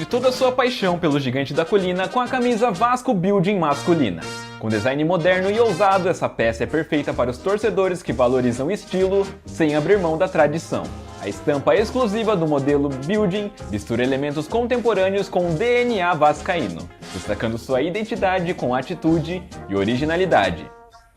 toda a sua paixão pelo Gigante da Colina com a camisa Vasco Building masculina. Com design moderno e ousado, essa peça é perfeita para os torcedores que valorizam estilo sem abrir mão da tradição. A estampa exclusiva do modelo Building mistura elementos contemporâneos com DNA vascaíno, destacando sua identidade com atitude e originalidade.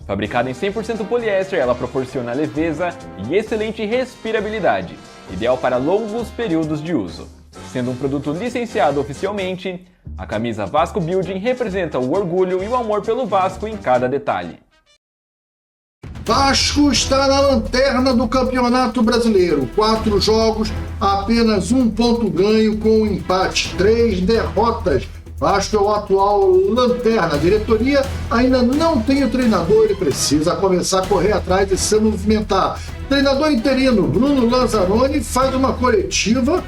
Fabricada em 100% poliéster, ela proporciona leveza e excelente respirabilidade, ideal para longos períodos de uso. Sendo um produto licenciado oficialmente, a camisa Vasco Building representa o orgulho e o amor pelo Vasco em cada detalhe. Vasco está na lanterna do Campeonato Brasileiro. 4 jogos, apenas 1 ponto ganho com empate, 3 derrotas. Vasco é o atual lanterna. A diretoria ainda não tem o treinador, ele precisa começar a correr atrás e se movimentar. Treinador interino Bruno Lazzaroni faz uma coletiva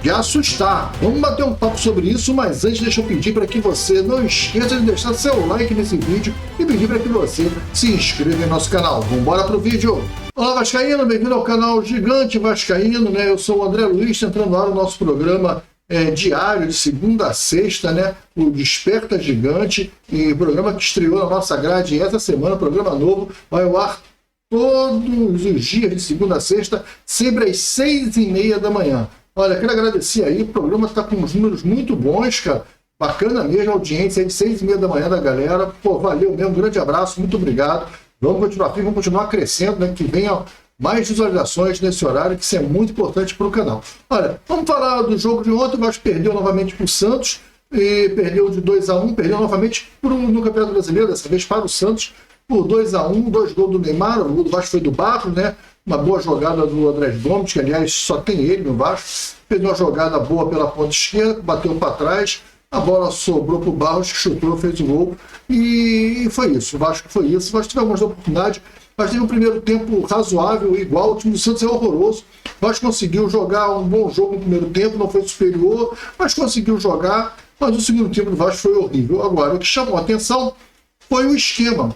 de assustar. Vamos bater um papo sobre isso, mas antes deixa eu pedir para que você não esqueça de deixar seu like nesse vídeo e pedir para que você se inscreva em nosso canal. Vamos embora pro vídeo. Olá Vascaíno, bem-vindo ao canal Gigante Vascaíno, né? Eu sou o André Luiz, entrando no ar o nosso programa diário de segunda a sexta, né? O Desperta Gigante, e programa que estreou na nossa grade essa semana, programa novo, vai ao ar todos os dias de segunda a sexta, sempre às 6h30 da manhã. Olha, quero agradecer aí, o programa está com uns números muito bons, cara, bacana mesmo, a audiência aí de 6h30 da manhã da galera, pô, valeu mesmo, um grande abraço, muito obrigado, vamos continuar firme, vamos continuar crescendo, né, que venha mais visualizações nesse horário, que isso é muito importante para o canal. Olha, vamos falar do jogo de ontem. O Vasco perdeu novamente para o Santos, e perdeu de 2-1, perdeu novamente no Campeonato Brasileiro, dessa vez para o Santos, por 2-1, 2 gols do Neymar, o gol do Vasco foi do Barros, né? Uma boa jogada do Andrés Gomes, que aliás só tem ele no Vasco, fez uma jogada boa pela ponta esquerda, bateu para trás, a bola sobrou para o Barros, que chutou, fez o gol, e foi isso, o Vasco foi isso. O Vasco teve algumas oportunidades, mas teve um primeiro tempo razoável, igual. O time do Santos é horroroso. O Vasco conseguiu jogar um bom jogo no primeiro tempo, não foi superior, mas conseguiu jogar. Mas o segundo tempo do Vasco foi horrível. Agora, o que chamou a atenção foi o esquema.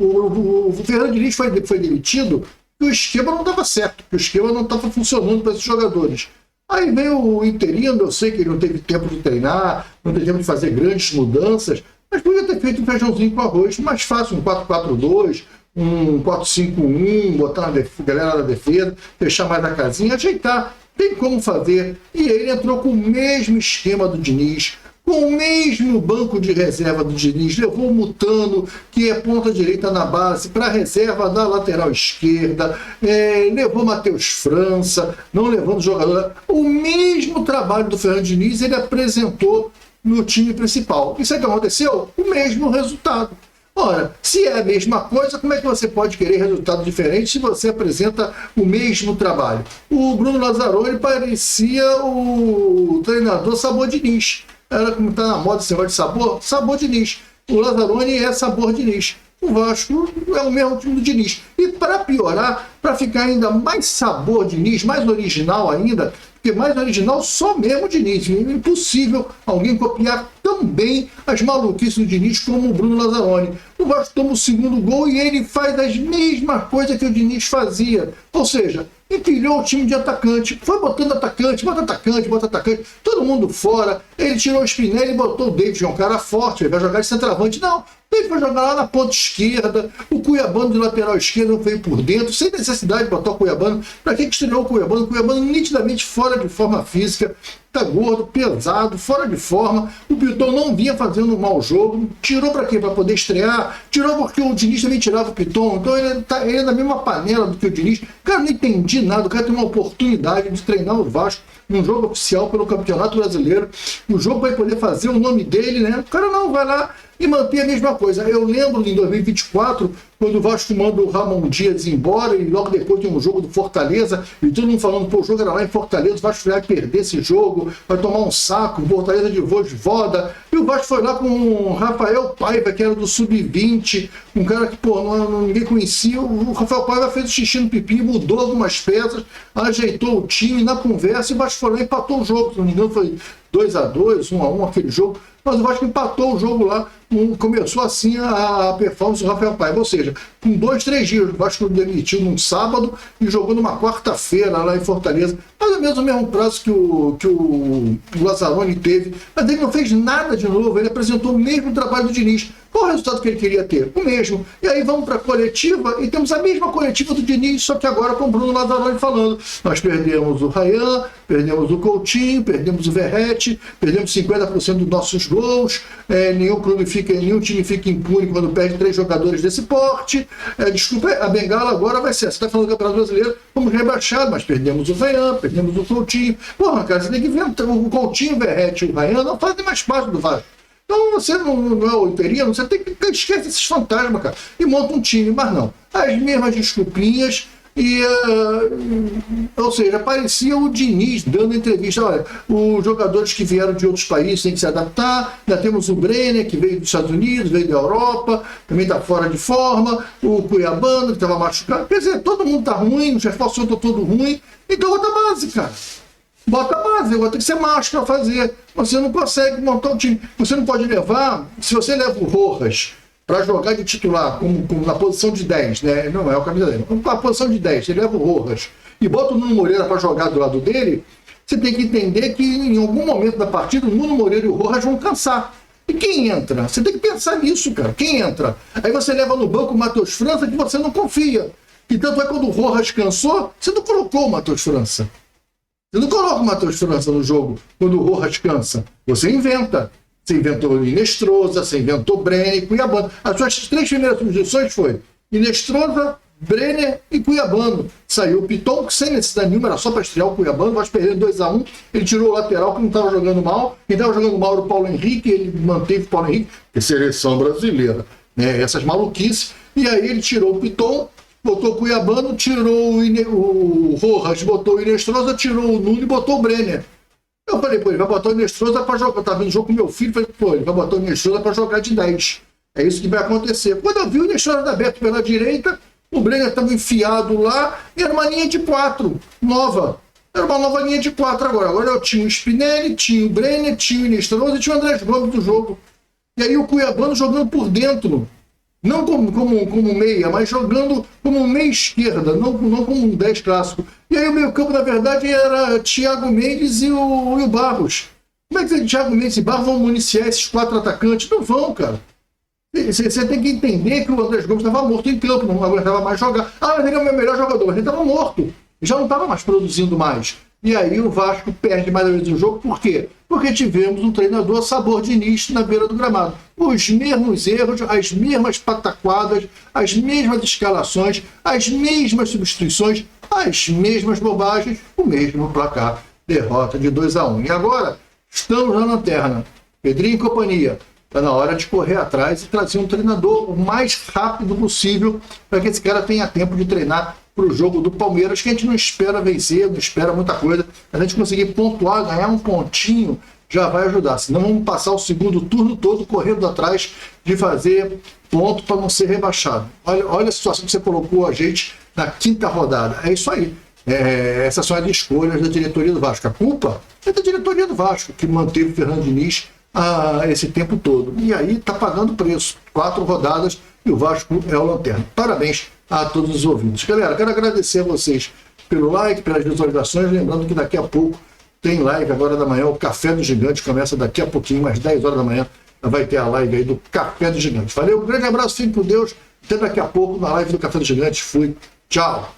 O Fernando Diniz foi demitido e o esquema não dava certo, o esquema não estava funcionando para esses jogadores. Aí veio o interino, eu sei que ele não teve tempo de treinar, não teve tempo de fazer grandes mudanças, mas podia ter feito um feijãozinho com arroz mais fácil, um 4-4-2, um 4-5-1, botar a galera na defesa, fechar mais a casinha, ajeitar, tem como fazer. E ele entrou com o mesmo esquema do Diniz, com o mesmo banco de reserva do Diniz, levou o Mutano, que é ponta direita na base, para a reserva da lateral esquerda, levou Matheus França, não levando jogador. O mesmo trabalho do Fernando Diniz ele apresentou no time principal. Isso é que aconteceu? O mesmo resultado. Ora, se é a mesma coisa, como é que você pode querer resultado diferente se você apresenta o mesmo trabalho? O Bruno Lazzaroni parecia o treinador Sabor Diniz. Era como está na moda esse negócio de sabor? Sabor Diniz. O Lazzaroni é Sabor Diniz. O Vasco é o mesmo time do Diniz. E para piorar, para ficar ainda mais Sabor Diniz, mais original ainda, porque mais original só mesmo o Diniz. É impossível alguém copiar tão bem as maluquices do Diniz como o Bruno Lazzaroni. O Vasco toma o segundo gol e ele faz as mesmas coisas que o Diniz fazia. Ou seja, empilhou o time de atacante, foi botando atacante, bota atacante, todo mundo fora. Ele tirou o Spinelli e botou o David, que é um cara forte, ele vai jogar de centroavante. Não, ele vai jogar lá na ponta esquerda, o Cuiabano de lateral esquerdo veio por dentro, sem necessidade de botar o Cuiabano. Para que estreou o Cuiabano? O Cuiabano nitidamente fora de forma física, tá gordo, pesado, fora de forma. O Piton não vinha fazendo um mau jogo. Tirou para quê? Para poder estrear? Tirou porque o Diniz também tirava o Piton. Então ele é na mesma panela do que o Diniz. Cara, não entendi nada. O cara tem uma oportunidade de treinar o Vasco num jogo oficial pelo Campeonato Brasileiro. O jogo vai poder fazer o nome dele, né? O cara não vai lá e manter a mesma coisa. Eu lembro em 2024, quando o Vasco manda o Ramon Dias embora e logo depois tem um jogo do Fortaleza e todo mundo falando, pô, o jogo era lá em Fortaleza, o Vasco vai perder esse jogo, vai tomar um saco, Fortaleza de Vojvoda. E o Vasco foi lá com o Rafael Paiva, que era do Sub-20, um cara que, pô, ninguém conhecia. O Rafael Paiva fez o xixi no pipi, mudou algumas peças, ajeitou o time na conversa e o Vasco foi lá e empatou o jogo. Se não me engano, foi 2-2, 1-1 aquele jogo, mas o Vasco empatou o jogo lá, começou assim a performance do Rafael Paiva, ou seja, com 2-3 dias, o Vasco demitiu num sábado e jogou numa quarta-feira lá em Fortaleza, mais ou menos o mesmo prazo que o Lazzaroni teve, mas ele não fez nada de novo, ele apresentou o mesmo trabalho do Diniz. Qual o resultado que ele queria ter? O mesmo. E aí vamos para a coletiva e temos a mesma coletiva do Diniz, só que agora com o Bruno Lazzaroni falando. Nós perdemos o Ryan, perdemos o Coutinho, perdemos o Verratti, perdemos 50% dos nossos gols, nenhum time fica impune quando perde 3 jogadores desse porte. Desculpa, a bengala agora vai ser, você está falando do Campeonato Brasileiro, fomos rebaixados, mas perdemos o Ryan, perdemos o Coutinho. Porra, cara, você tem que ver, o Coutinho, o Verratti e o Ryan não fazem mais parte do Vasco. Então você não é o interino, você tem que esquecer esses fantasmas, cara, e monta um time, mas não. As mesmas desculpinhas, ou seja, parecia o Diniz dando entrevista. Olha, os jogadores que vieram de outros países têm que se adaptar, ainda temos o Brenner, que veio dos Estados Unidos, veio da Europa, também está fora de forma, o Cuiabano, que estava machucado. Quer dizer, todo mundo está ruim, os reforços estão todo ruim, então bota a base, cara. Bota a base, agora tem que ser macho para fazer. Você não consegue montar um time. Você não pode levar, se você leva o Rojas para jogar de titular, como na posição de 10, né? Não é o camisa dele, na posição de 10, você leva o Rojas e bota o Nuno Moreira para jogar do lado dele, você tem que entender que em algum momento da partida o Nuno Moreira e o Rojas vão cansar. E quem entra? Você tem que pensar nisso, cara. Quem entra? Aí você leva no banco o Matheus França, que você não confia. E tanto é quando o Rojas cansou, você não colocou o Matheus França. Você não coloca o Matheus França no jogo quando o Rojas cansa. Você inventa. Você inventou Inestrosa, você inventou Brenner e Cuiabano. As suas 3 primeiras substituições foi Inestrosa, Brenner e Cuiabano. Saiu o Piton, que sem necessidade nenhuma, era só para estrear o Cuiabano, vai perdendo 2-1. Ele tirou o lateral, que não estava jogando mal. Quem estava jogando mal era o Paulo Henrique, ele manteve o Paulo Henrique, que é seleção brasileira. Né? Essas maluquices. E aí ele tirou o Piton, botou o Cuiabano, tirou o Rojas, botou o Inestrosa, tirou o Nuno e botou o Brenner. Eu falei, pô, ele vai botar o Inestrosa para jogar. Eu estava vendo o jogo com meu filho, falei, pô, ele vai botar o Inestrosa para jogar de 10. É isso que vai acontecer. Quando eu vi o Inestrosa aberto pela direita, o Brenner estava enfiado lá, e era uma linha de 4, nova. Era uma nova linha de 4 agora. Agora eu tinha o Spinelli, tinha o Brenner, tinha o Inestrosa e tinha o Andrés Gomes do jogo. E aí o Cuiabano jogando por dentro. Não como meia, mas jogando como meia esquerda, não como um 10 clássico. E aí o meio campo, na verdade, era Thiago Mendes e o Barros. Como é que Thiago Mendes e Barros vão municiar esses 4 atacantes? Não vão, cara. Você tem que entender que o Andrés Gomes estava morto em campo, não aguentava mais jogar. Mas ele é o meu melhor jogador, mas ele estava morto. Ele já não estava mais produzindo mais. E aí o Vasco perde mais ou menos o jogo. Por quê? Porque tivemos um treinador sabor de início na beira do gramado. Os mesmos erros, as mesmas pataquadas, as mesmas escalações, as mesmas substituições, as mesmas bobagens, o mesmo placar. Derrota de 2-1. E agora, estamos na lanterna. Pedrinho e companhia. Está na hora de correr atrás e trazer um treinador o mais rápido possível para que esse cara tenha tempo de treinar para o jogo do Palmeiras, que a gente não espera vencer, não espera muita coisa. A gente conseguir pontuar, ganhar um pontinho, já vai ajudar. Senão vamos passar o segundo turno todo correndo atrás de fazer ponto para não ser rebaixado. Olha a situação que você colocou a gente na 5ª rodada. É isso aí. Essas são as escolhas da diretoria do Vasco. A culpa é da diretoria do Vasco, que manteve o Fernando Diniz esse tempo todo. E aí está pagando preço. 4 rodadas e o Vasco é o lanterna. Parabéns a todos os ouvintes. Galera, quero agradecer a vocês pelo like, pelas visualizações. Lembrando que daqui a pouco tem live agora da manhã. O Café do Gigante começa daqui a pouquinho, às 10 horas da manhã. Vai ter a live aí do Café do Gigante. Valeu, um grande abraço, fique com Deus. Até daqui a pouco na live do Café do Gigante. Fui. Tchau.